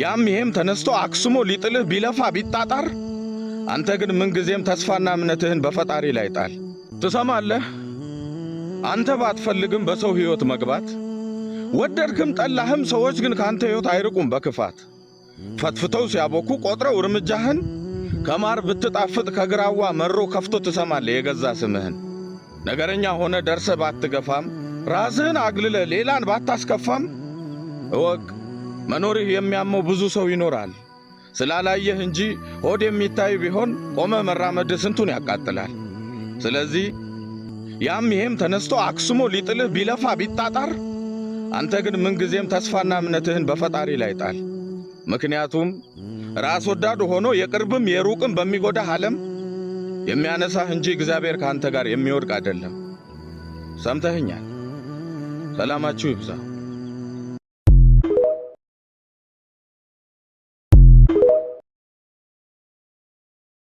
ያም ይሄም ተነስቶ አክስሞ ሊጥልህ ቢለፋ ቢጣጣር አንተ ግን ምንጊዜም ተስፋና እምነትህን በፈጣሪ ላይ ጣል። ትሰማለህ? አንተ ባትፈልግም በሰው ሕይወት መግባት ወደድክም ጠላህም ሰዎች ግን ካንተ ሕይወት አይርቁም በክፋት ፈትፍተው ሲያቦኩ ቆጥረው እርምጃህን ከማር ብትጣፍጥ ከግራዋ መሮ ከፍቶ ትሰማለህ የገዛ ስምህን። ነገረኛ ሆነ ደርሰ ባትገፋም ራስህን አግልለ ሌላን ባታስከፋም እወቅ መኖርህ የሚያመው ብዙ ሰው ይኖራል። ስላላየህ እንጂ ሆድ የሚታይ ቢሆን ቆመ መራመድ ስንቱን ያቃጥላል። ስለዚህ ያም ይሄም ተነስቶ አክስሞ ሊጥልህ ቢለፋ ቢጣጣር አንተ ግን ምንጊዜም ተስፋና እምነትህን በፈጣሪ ላይ ጣል። ምክንያቱም ራስ ወዳድ ሆኖ የቅርብም የሩቅም በሚጎዳህ ዓለም የሚያነሳህ እንጂ እግዚአብሔር ካንተ ጋር የሚወድቅ አይደለም። ሰምተህኛል። ሰላማችሁ ይብዛ።